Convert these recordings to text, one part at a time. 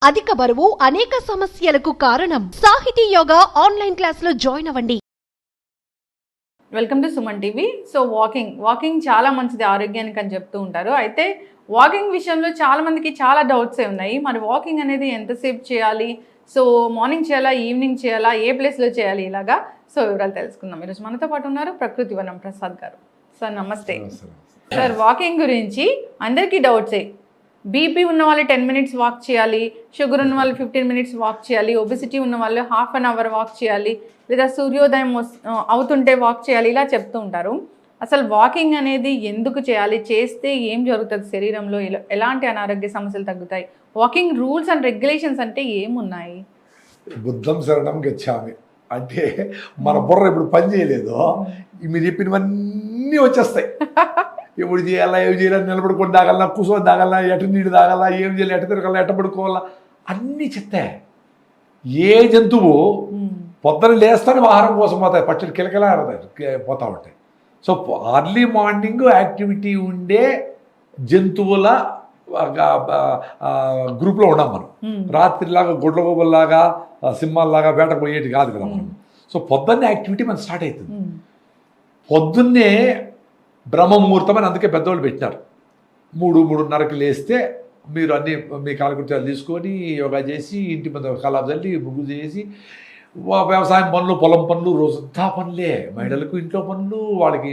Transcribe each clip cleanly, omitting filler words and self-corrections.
అధిక బరువు అనేక సమస్యలకు కారణం. సాహితీ యోగా ఆన్లైన్ క్లాసులో జాయిన్ అవ్వండి. Welcome to Suman TV. So walking చాలా మంచిది ఆరోగ్యానికి అని చెప్తూ ఉంటారు. అయితే వాకింగ్ విషయంలో చాలా మందికి చాలా డౌట్స్ ఉన్నాయి. మరి వాకింగ్ అనేది ఎంతసేపు చేయాలి, సో మార్నింగ్ చేయాలా, ఈవినింగ్ చేయాలా, ఏ ప్లేస్లో చేయాలి, ఇలాగా సో వివరాలు తెలుసుకుందాం. ఈరోజు మనతో పాటు ఉన్నారు ప్రకృతి వనం ప్రసాద్ గారు. సార్ నమస్తే. సార్ వాకింగ్ గురించి అందరికీ డౌట్సే. బీపీ ఉన్న వాళ్ళు 10 minutes వాక్ చేయాలి, షుగర్ ఉన్న వాళ్ళు 15 minutes వాక్ చేయాలి, ఒబెసిటీ ఉన్న వాళ్ళు ½ an hour వాక్ చేయాలి, లేదా సూర్యోదయం అవుతుంటే వాక్ చేయాలి, ఇలా చెప్తూ ఉంటారు. అసలు వాకింగ్ అనేది ఎందుకు చేయాలి, చేస్తే ఏం జరుగుతుంది శరీరంలో, ఎలాంటి అనారోగ్య సమస్యలు తగ్గుతాయి, వాకింగ్ రూల్స్ అండ్ రెగ్యులేషన్స్ అంటే ఏమున్నాయి? బుద్ధం శరణం గచ్చామి అంటే మన బుర్ర ఇప్పుడు పని చేయలేదు, మీరు చెప్పినవన్నీ వచ్చేస్తాయి. ఎప్పుడు చేయాలా, ఏం చేయాలి, నిలబడుకొని తాగలనా, కూర్చొని తాగలనా, ఎట నీళ్ళు తాగాలా, ఏం చేయాలి, ఎట తిరగాల, ఎట పడుకోవాలా, అన్నీ చెప్తాయి. ఏ జంతువు పొద్దున లేస్తానే ఆహారం కోసం పోతాయి, పచ్చడి కిలకిలా పోతూ ఉంటాయి. సో అర్లీ మార్నింగ్ యాక్టివిటీ ఉండే జంతువుల గ్రూప్లో ఉన్నాం మనం. రాత్రిలాగా గుడ్లగోబల్లాగా సింహాల్లాగా వేటకు పోయేది కాదు కదా మనం. సో పొద్దున్నే యాక్టివిటీ మనం స్టార్ట్ అవుతుంది. పొద్దున్నే బ్రహ్మముహూర్తం అని అందుకే పెద్దవాళ్ళు పెట్టినారు. 3-3:30కి లేస్తే మీరు అన్ని మీ కాలకృత్యాలు తీసుకొని యోగా చేసి ఇంటి మీద కలాపు చల్లి ముగ్గు చేసి వ్యవసాయం పనులు, పొలం పనులు, రోజంతా పనులే. మహిళలకు ఇంట్లో పనులు, వాళ్ళకి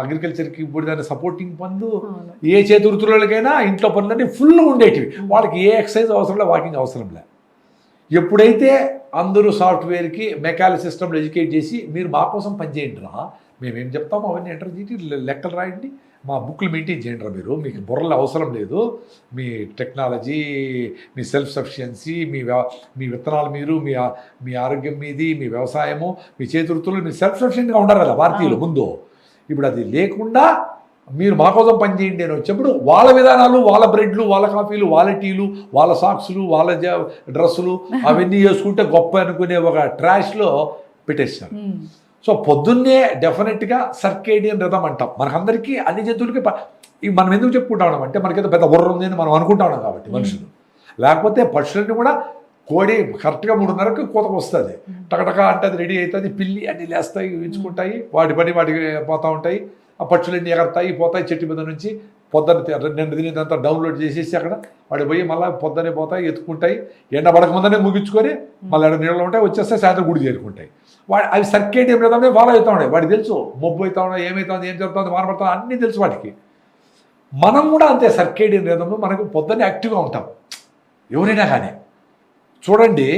అగ్రికల్చర్కి ఇప్పుడు సపోర్టింగ్ పనులు, ఏ చేతివృత్తులకైనా ఇంట్లో పనులన్నీ ఫుల్గా ఉండేటివి. వాళ్ళకి ఏ ఎక్సర్సైజ్ అవసరం లే, వాకింగ్ అవసరం లే. ఎప్పుడైతే అందరూ సాఫ్ట్వేర్కి మెకానికల్ సిస్టమ్లో ఎడ్యుకేట్ చేసి మీరు మా కోసం పనిచేయండి రా, మేమేం చెప్తామో అవన్నీ ఎంటర్ చేసి లెక్కలు రాయండి, మా బుక్లు మెయింటైన్ చేయండి రా, మీరు మీకు బుర్రలు అవసరం లేదు, మీ టెక్నాలజీ, మీ సెల్ఫ్ సఫిషియన్సీ, మీ విత్తనాలు మీరు, మీ ఆరోగ్యం మీది, మీ వ్యవసాయము, మీ చేతివృత్తులు, మీరు సెల్ఫ్ సఫిషియెంట్గా ఉండరు కదా భారతీయులు ముందు. ఇప్పుడు అది లేకుండా మీరు మా కోసం పనిచేయండి అని వచ్చినప్పుడు వాళ్ళ విధానాలు, వాళ్ళ బ్రెడ్లు, వాళ్ళ కాఫీలు, వాళ్ళ టీలు, వాళ్ళ సాక్స్లు, వాళ్ళ డ్రెస్సులు అవన్నీ చేసుకుంటే గొప్ప అనుకునే ఒక ట్రాష్లో పెట్టేస్తారు. సో పొద్దున్నే డెఫినెట్గా సర్కేడియన్ రిథం అంటాం. మనకందరికీ అన్ని జంతువులకి మనం ఎందుకు చెప్పుకుంటా అంటే మనకేదో పెద్ద బుర్ర ఉంది అని మనం అనుకుంటా ఉన్నాం కాబట్టి మనుషులు. లేకపోతే పక్షులన్నీ కూడా కోడి కరెక్ట్గా 3:30కి కోతకు వస్తుంది, టకటక అంటే అది రెడీ అవుతుంది, పిల్లి అన్నీ లేస్తాయి, ఉంచుకుంటాయి, వాటి పని వాటికి పోతూ ఉంటాయి. ఆ పక్షులన్నీ ఎగరతాయి పోతాయి, చెట్టు మీద నుంచి పొద్దున్న నిన్న తినేదంతా డౌన్లోడ్ చేసేసి అక్కడ వాడి పోయి మళ్ళీ పొద్దున్నే పోతాయి, ఎత్తుకుంటాయి, ఎండ పడక ముందనే ముగించుకొని మళ్ళీ నీళ్ళు ఉంటాయి, వచ్చేస్తే సాయంత్రం గుడి చేరుకుంటాయి. అవి సర్కేడియం రిథంనే ఫాలో అవుతూ ఉన్నాయి. వాడికి తెలుసు మొబ్బు అవుతా ఉన్నాయి, ఏమవుతుంది, ఏం జరుగుతుంది, మానబడుతుంది, అన్నీ తెలుసు వాటికి. మనం కూడా అంతే సర్కేడియం రిథంలో మనకు పొద్దున్నే యాక్టివ్గా ఉంటాం. ఎవరైనా కానీ చూడండి,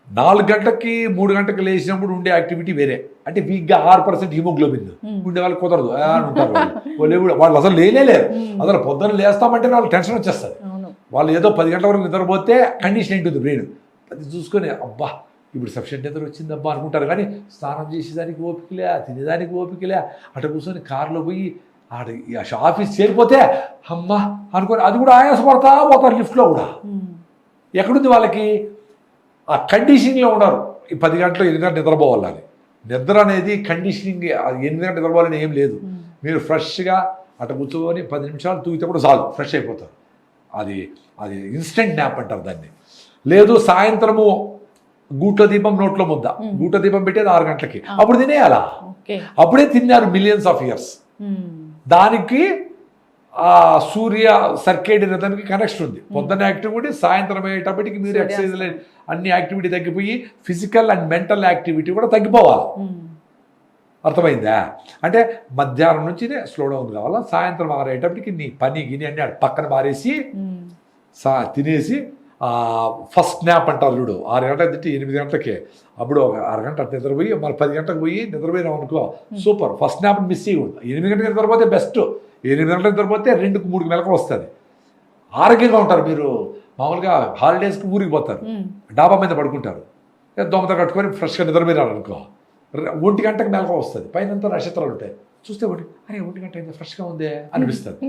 4 గంటలకి 3 గంటలకు లేచినప్పుడు ఉండే యాక్టివిటీ వేరే. అంటే వీక్గా 6% హిమోగ్లోబిన్ ఉండే వాళ్ళు కుదరదు అని ఉంటారు. వాళ్ళు అసలు లేనేలేరు. అసలు పొద్దున్న లేస్తామంటే వాళ్ళకి టెన్షన్ వచ్చేస్తుంది. వాళ్ళు ఏదో 10 గంటల వరకు నిద్రపోతే కండిషన్ ఏంటుంది బ్రెయిన్, అది చూసుకొని అబ్బా ఇప్పుడు సఫిషియెంట్ నిద్ర వచ్చింది అబ్బా అనుకుంటారు. కానీ స్నానం చేసేదానికి ఓపికలే, తినేదానికి ఓపికలే, అటు కూర్చొని కారులో పోయి ఆఫీస్ చేరిపోతే అమ్మ అనుకొని అది కూడా ఆయాసపడతా పోతారు. లిఫ్ట్లో కూడా ఎక్కడుంది వాళ్ళకి ఆ కండిషనింగ్లో ఉన్నారు. ఈ 10 గంటలు 8 గంటలు నిద్రపోవాలని. నిద్ర అనేది కండిషనింగ్, 8 గంటలు నిద్రపోవాలని ఏం లేదు. మీరు ఫ్రెష్గా అటు కూర్చొని 10 నిమిషాలు తూగితే కూడా చాలు, ఫ్రెష్ అయిపోతారు. అది ఇన్స్టెంట్ న్యాప్ అంటారు దాన్ని. లేదు సాయంత్రము గూట్ల దీపం నోట్లో ముద్ద, గూట్ల దీపం పెట్టేది 6 గంటలకి, అప్పుడు తినేయాలా, అప్పుడే తిన్నారు మిలియన్స్ ఆఫ్ ఇయర్స్. దానికి ఆ సూర్య సర్కేడియన్ రిథంకి కనెక్షన్ ఉంది. పొద్దున్న యాక్టివిటీ, సాయంత్రం అయ్యేటప్పటికి మీరు ఎక్సర్సైజ్ అన్ని యాక్టివిటీ తగ్గిపోయి ఫిజికల్ అండ్ మెంటల్ యాక్టివిటీ కూడా తగ్గిపోవాలి. అర్థమైందా? అంటే మధ్యాహ్నం నుంచినే స్లో డౌన్ కావాలా. సాయంత్రం 6 అయ్యేటప్పటికి నీ పని గిని అన్ని పక్కన మారేసి తినేసి ఫస్ట్ న్యాప్ అంటారు చూడు, 6 గంటలకు తింటే 8 గంటలకే, అప్పుడు ఒక 6 గంట నిద్రపోయి మళ్ళీ 10 గంటలకు పోయి నిద్రపోయినాం అనుకో, సూపర్. ఫస్ట్ న్యాప్ మిస్ చేయకూడదు. 8 గంటలకు నిద్రపోతే బెస్ట్. 8 గంటలకు నిద్రపోతే 2-3 మెలకు వస్తుంది. ఆరోగ్యంగా ఉంటారు. మీరు మామూలుగా హాలిడేస్కి ఊరికి పోతారు, డాబా మీద పడుకుంటారు, దోమతో కట్టుకొని ఫ్రెష్గా నిద్రపోయినారు అనుకో, 1 గంటకు మెలకు వస్తుంది, పైన నక్షత్రాలు ఉంటాయి, చూస్తే 1 గంట అయింది, ఫ్రెష్గా ఉందే అనిపిస్తుంది.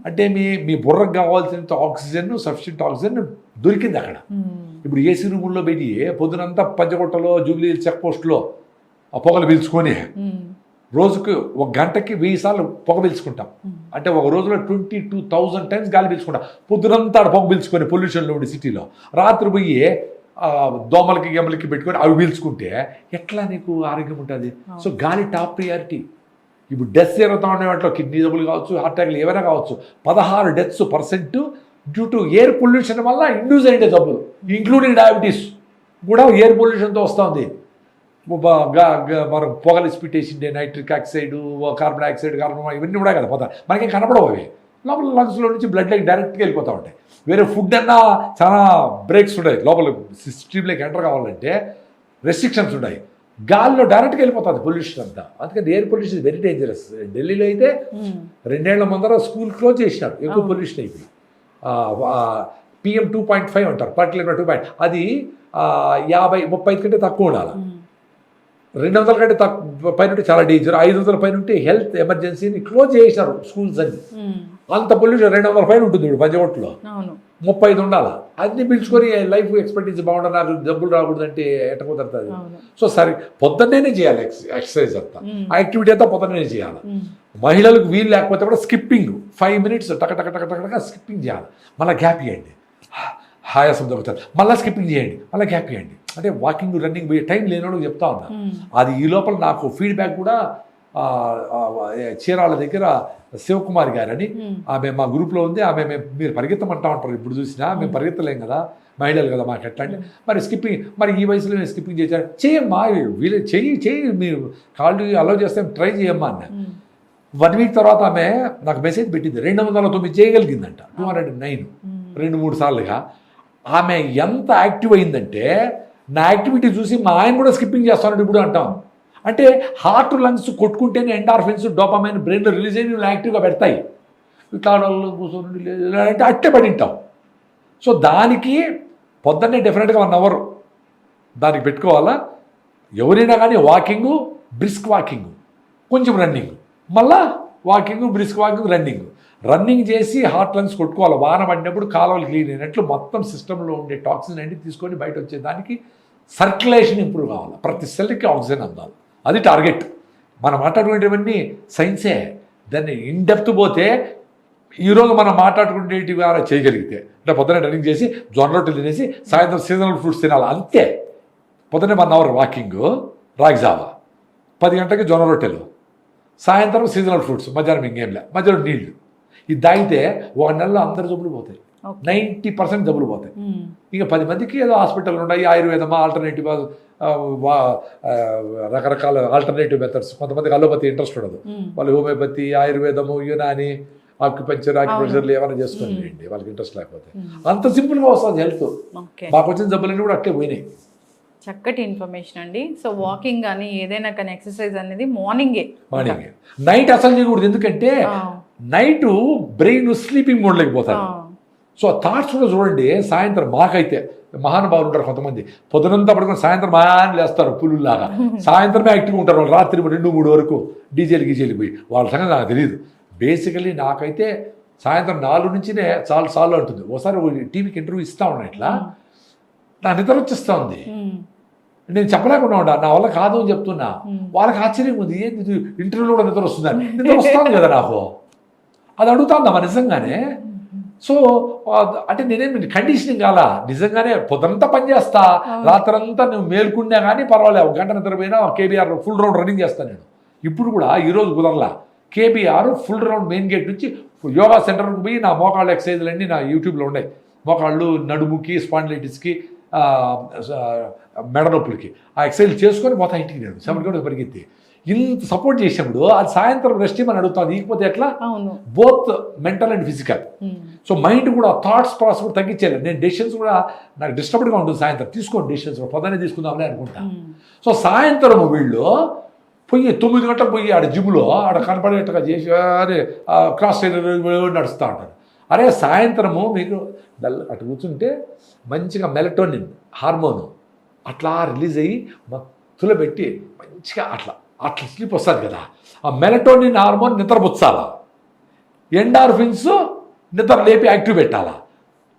అంటే మీ బుర్రకు కావాల్సినంత ఆక్సిజన్, సఫిషియెంట్ ఆక్సిజన్ దొరికింది అక్కడ. ఇప్పుడు ఏసీ రూముల్లో పెట్టి పొద్దునంతా పంచకొట్టలో, జూబ్లీ చెక్ పోస్ట్లో ఆ పొగలు పీల్చుకొని రోజుకు ఒక గంటకి 1000 సార్లు పొగ పీల్చుకుంటాం. అంటే ఒక రోజులో 22,000 టైమ్స్ గాలి పీల్చుకుంటాం. పొద్దునంతా పొగ పీల్చుకొని పొల్యూషన్లో ఉండి సిటీలో, రాత్రి పోయి దోమలకి గెమలకి పెట్టుకొని అవి పీల్చుకుంటే ఎట్లా నీకు ఆరోగ్యం ఉంటుంది? సో గాలి టాప్ ప్రియారిటీ. ఇప్పుడు డెత్స్ జరుగుతూ ఉండే వాటిలో కిడ్నీ జబ్బులు కావచ్చు, హార్ట్ అటాక్లు ఏవైనా కావచ్చు. 16 deaths% due to air pollution వల్ల ఇండ్యూస్ అయ్యే జబ్బులు, ఇంక్లూడింగ్ డయాబెటీస్ కూడా ఎయిర్ పొల్యూషన్తో వస్తుంది. మనం పొగలు స్పిటేసిండే nitric oxide, carbon dioxide, carbon ఇవన్నీ కూడా కదా పోతా, మనకి కనపడవు. అవి లోపల లంగ్స్లో నుంచి బ్లడ్లోకి డైరెక్ట్గా వెళ్ళిపోతూ ఉంటాయి. వేరే ఫుడ్ అన్నా చాలా బ్రేక్స్ ఉన్నాయి, లోపల స్ట్రీమ్లోకి ఎంటర్ కావాలంటే రెస్ట్రిక్షన్స్ ఉన్నాయి. గాల్లో డైరెక్ట్గా వెళ్ళిపోతుంది పొల్యూషన్ అంతా. అందుకని ఎయిర్ పొల్యూషన్ వెరీ డేంజరస్. ఢిల్లీలో అయితే 2 ఏళ్ల ముందర స్కూల్ క్లోజ్ చేసినారు, ఎక్కువ పొల్యూషన్ అయిపోయి. PM 2.5 అంటారు, పర్టికులర్ 2. అది 50-30 కంటే తక్కువ ఉండాలి. 200 కంటే తక్కువ పైన ఉంటే చాలా డేంజర్. 500 పైన ఉంటే హెల్త్ ఎమర్జెన్సీని క్లోజ్ చేశారు స్కూల్స్ అన్ని. అంత పొల్యూషన్ 200 పైన ఉంటుంది ఇప్పుడు పంజకోట్లో. 35 ఉండాలి. అన్ని పిలుచుకొని లైఫ్ ఎక్స్పెక్టెన్సీ బాగుండన్నారు, జబ్బులు రాకూడదు అంటే ఎట్ట కుదరుతుంది? సో సరే పొద్దున్నే చేయాలి ఎక్సర్సైజ్ అంతా, యాక్టివిటీ అంతా పొద్దున్నే చేయాలి. మహిళలకు వీలు లేకపోతే కూడా స్కిప్పింగ్ 5 minutes టక స్కిప్పింగ్ చేయాలి. మళ్ళీ గ్యాప్ ఇవ్వండి, ఆయాసం దొరుకుతుంది, మళ్ళీ స్కిప్పింగ్ చేయండి, మళ్ళీ గ్యాప్ ఇవ్వండి. అంటే వాకింగ్ రన్నింగ్ పోయే టైం లేని చెప్తా ఉన్నా. అది ఈ లోపల నాకు ఫీడ్బ్యాక్ కూడా చీరాల దగ్గర శివకుమారి గారని ఆమె మా గ్రూప్లో ఉంది. ఆమె మీరు పరిగెత్తమంటా ఉంటారు, ఇప్పుడు చూసినా మేము పరిగెత్తలేం కదా, మహిళలు కదా మాకు ఎట్లా అంటే. మరి స్కిప్పింగ్, మరి ఈ వయసులో నేను స్కిప్పింగ్ చేశాను, చేయమ్మా, వీళ్ళు చెయ్యి, మీరు కాళ్ళు అలౌ చేస్తే ట్రై చేయమ్మా అన్న. 1 week తర్వాత ఆమె నాకు మెసేజ్ పెట్టింది, 209 చేయగలిగిందంట, 209 2-3 సార్లుగా. ఆమె ఎంత యాక్టివ్ అయిందంటే నా యాక్టివిటీ చూసి మా ఆయన కూడా స్కిప్పింగ్ చేస్తాను ఇప్పుడు అంటాం. అంటే హార్ట్ లంగ్స్ కొట్టుకుంటేనే ఎండార్ఫిన్స్, డోపమైన్ బ్రెయిన్లో రిలీజ్ అయ్యి నువ్వు యాక్టివ్గా పెడతాయి. ఇట్లా కూర్చొని అంటే అట్టే పడి ఉంటాం. సో దానికి పొద్దున్నే డెఫినెట్గా 1 hour దానికి పెట్టుకోవాలా. ఎవరైనా కానీ వాకింగు, బ్రిస్క్ వాకింగ్, కొంచెం రన్నింగ్, మళ్ళా వాకింగ్, బ్రిస్క్ వాకింగ్, రన్నింగ్ చేసి హార్ట్ లంగ్స్ కొట్టుకోవాలి. వాన పడినప్పుడు కాలువలు క్లీన్ అయినట్లు మొత్తం సిస్టంలో ఉండే టాక్సిన్ అన్ని తీసుకొని బయట వచ్చేదానికి సర్క్యులేషన్ ఇంప్రూవ్ కావాలి. ప్రతి సెల్కి ఆక్సిజన్ అందాలి, అది టార్గెట్. మనం మాట్లాడుకునేటివన్నీ సైన్సే. దాన్ని ఇన్డెప్త్ పోతే ఈరోజు మనం మాట్లాడుకునేటివి చేయగలిగితే, అంటే పొద్దున్న రన్నింగ్ చేసి జొన్న రొట్టెలు తినేసి సాయంత్రం సీజనల్ ఫ్రూట్స్ తినాలి అంతే. పొద్దున్నే 1 hour వాకింగ్, రాగి జావా, 10 గంటలకి జొన్న రొట్టెలు, సాయంత్రం సీజనల్ ఫ్రూట్స్, మధ్యాహ్నం ఇంకేంలే, మధ్యలో నీళ్లు. ఇది తాగితే 1 నెలలో అందరు జబ్బులు పోతాయి, 90% జబ్బులు పోతాయి. ఇంకా 10 మందికి ఏదో హాస్పిటల్ ఉన్నాయి, ఆయుర్వేదమా, ఆల్టర్నేటివ్, రకరకాల ఆల్టర్నేటివ్ మెథడ్స్. కొంతమందికి అలోపతి ఇంట్రెస్ట్ ఉండదు, వాళ్ళు హోమియోపతి, ఆయుర్వేదము, యునాని, ఆక్యుపంచర్లు ఏమైనా చేసుకోండి వాళ్ళకి ఇంట్రెస్ట్ లేకపోతే. అంత సింపుల్గా వస్తుంది హెల్త్. మాకు వచ్చిన జబ్బులన్నీ కూడా అట్లే పోయినాయి. చక్కటి ఇన్ఫర్మేషన్ అండి. సో వాకింగ్ కానీ ఏదైనా కానీ ఎక్సర్సైజ్ అనేది మార్నింగే, నైట్ అసలు చేయకూడదు. ఎందుకంటే నైట్ బ్రెయిన్ స్లీపింగ్ మోడ్లోకి పోతారు. సో థాట్స్ కూడా చూడండి. సాయంత్రం మాకైతే మహానుభావులు ఉంటారు కొంతమంది, పొద్దునంతా పడుకుని సాయంత్రం మాని లేస్తారు పులులాగా. సాయంత్రమే యాక్టివ్గా ఉంటారు వాళ్ళు, రాత్రి 2-3 వరకు గీజేలు పోయి. వాళ్ళ సంగతి నాకు తెలియదు. బేసికలీ నాకైతే సాయంత్రం 4 నుంచినే చాలు అంటుంది. ఒకసారి టీవీకి ఇంటర్వ్యూ ఇస్తా ఉన్నా, ఇట్లా నా నిద్ర వచ్చేస్తూ ఉంది. నేను చెప్పలేకుండా ఉంటా, నా వల్ల కాదు అని చెప్తున్నా. వాళ్ళకి ఆశ్చర్యం ఉంది, ఏంటి ఇంటర్వ్యూలో కూడా నిద్ర వస్తుందని. నిద్ర వస్తుంది కదా నాకు, అది అడుగుతాందమ్మా నిజంగానే. సో అంటే నేనేం కండిషనింగ్ కాలా, నిజంగానే పొద్దునంతా పనిచేస్తా, రాత్రంతా నువ్వు మేల్కున్నా కానీ పర్వాలేదు, 1 గంట నిద్రపోయినా కేబీఆర్ ఫుల్ రౌండ్ రన్నింగ్ చేస్తాను నేను. ఇప్పుడు కూడా ఈరోజు కుదరలా, KBR full round main gate నుంచి యోగా సెంటర్కి పోయి నా మోకాళ్ళ ఎక్సర్సైజ్లన్నీ నా యూట్యూబ్లో ఉన్నాయి. మోకాళ్ళు, నడుముకి, స్పాండిలైటిస్కి, మెడ నొప్పులకి ఆ ఎక్సర్సైజ్ చేసుకొని పోతా ఇంటికి. నేను 7 గంటలకు పరిగెత్తి ఇంత సపోర్ట్ చేసినప్పుడు అది సాయంత్రం రెస్ట్ అని అడుగుతాను. ఇకపోతే ఎట్లా, both mental and physical. So mind కూడా థాట్స్ ప్రాసెస్ కూడా తగ్గించేయాలి. నేను డెసిషన్స్ కూడా నాకు డిస్టర్బ్డ్గా ఉంటుంది సాయంత్రం, తీసుకోండి డెసిషన్స్ కూడా, పొద్దున్నే తీసుకుందాంలే అనుకుంటా. సో సాయంత్రం వీళ్ళు పోయి 9 గంటలకు పోయి ఆడ జిమ్లో ఆడ కనపడేట్టుగా చేసి క్రాస్ నడుస్తూ ఉంటారు. అరే సాయంత్రము మీకు అటు కూర్చుంటే మంచిగా మెలటోనిన్ హార్మోను అట్లా రిలీజ్ అయ్యి మత్తులో పెట్టి మంచిగా అట్లా స్లీప్ వస్తుంది కదా. ఆ మెలటోనిన్ హార్మోన్ నిద్రపుచ్చాలా, ఎండార్ఫిన్స్ నిద్ర లేపి యాక్టివ్ పెట్టాలా.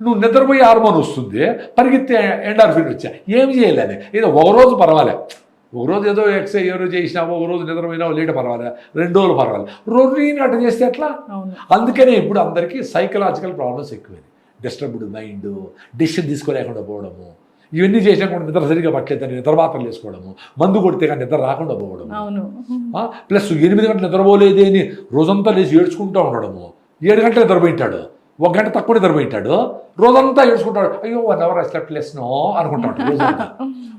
నువ్వు నిద్రపోయి హార్మోన్ వస్తుంది, పరిగెత్తే ఎండార్ఫిన్ వచ్చా, ఏం చేయలేదు. ఏదో 1 రోజు పర్వాలే, ఒక రోజు ఏదో ఎక్సర్సైజ్ ఏ రోజు చేసినావో, ఒక రోజు నిద్రపోయినావో లేట్ పర్వాలేదు, 2 రోజులు పర్వాలేదు, రొటీన్ అట్లా చేస్తే ఎట్లా? అవును. అందుకనే ఇప్పుడు అందరికీ సైకలాజికల్ ప్రాబ్లమ్స్ ఎక్కువైంది. డిస్టర్బ్డ్ మైండ్, డెసిషన్ తీసుకోలేకుండా పోవడము, ఇవన్నీ చేసినా కూడా నిద్ర సరిగా పట్టలేదని నిద్ర మాత్రలు వేసుకోవడము, మందు కొడితే కానీ నిద్ర రాకుండా పోవడము, అవును. ప్లస్ 8 గంటలు నిద్రపోలేదే అని రోజంతా లేచి ఏడ్చుకుంటూ ఉండడము. 7 గంటలు నిద్రపోయింటాడు, 1 గంట తక్కువ నిద్రపోయింటాడు, రోజంతా ఏడ్చుకుంటాడు, అయ్యో 1 అవర్ స్లెప్ట్ లెస్నో అనుకుంటాడు రోజంతా.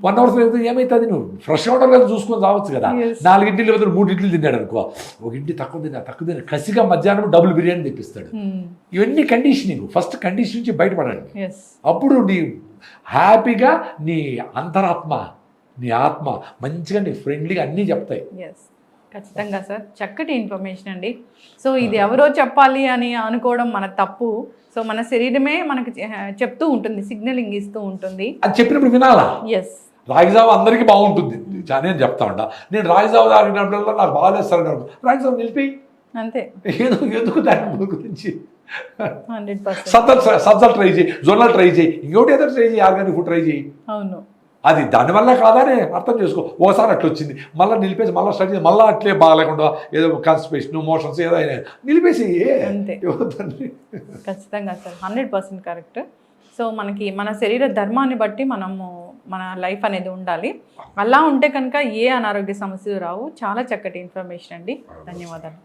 1 అవర్ స్లెప్ ఏమవుతుంది, నువ్వు ఫ్రెష్ అవడం లేదు చూసుకొని రావచ్చు కదా. 4 ఇడ్లీలు లేదా 3 ఇడ్లీలు తిన్నాడు అనుకో, 1 ఇడ్లీ తక్కువ తిన్నా కసిగా మధ్యాహ్నం డబుల్ బిర్యానీ తెప్పిస్తాడు. ఇవన్నీ కండిషనింగ్. ఫస్ట్ కండిషన్ నుంచి బయటపడండి. అప్పుడు నీ హ్యాపీగా నీ అంతరాత్మ, నీ ఆత్మ మంచిగా నీ ఫ్రెండ్లీగా అన్నీ చెప్తాయి. ఖచ్చితంగా సార్, చక్కటి ఇన్ఫర్మేషన్ అండి. సో ఇది ఎవరో చెప్పాలి అని అనుకోవడం మన తప్పు. సో మన శరీరమే మనకి చెప్తూ ఉంటుంది, సిగ్నలింగ్ ఇస్తూ ఉంటుంది. అది చెప్పినప్పుడు వినాలా? రాగిజావ అందరికీ బాగుంటుంది, నేను చెప్తా ఉంటా. నేను రాగిజావ తాగినప్పుడల్లా నాకు బాగాలేదు సార్, రాగిజావ నిలిపి అంతే. ఎందుకు దాని గురించి 100% సబ్జాలు ట్రై చేయి, జొన్నలు ట్రై చేయి, ఇంకోటి ఏదో ట్రై చేయి, ఆర్గానిక్ ఫుడ్ ట్రై చేయి. అవును, అది దానివల్ల కాదని అర్థం చేసుకో. ఒకసారి అట్లా వచ్చింది, మళ్ళీ నిలిపేసి మళ్ళీ స్టార్ట్ చేసి మళ్ళీ అట్లే బాగాలేకుండా ఏదో కాన్స్టిపేషన్, మోషన్స్ ఏదో అయినా నిలిపేసి అంతే. ఖచ్చితంగా సార్, 100% కరెక్ట్. సో మనకి మన శరీర ధర్మాన్ని బట్టి మనము మన లైఫ్ అనేది ఉండాలి. అలా ఉంటే కనుక ఏ అనారోగ్య సమస్యలు రావు. చాలా చక్కటి ఇన్ఫర్మేషన్ అండి, ధన్యవాదాలు.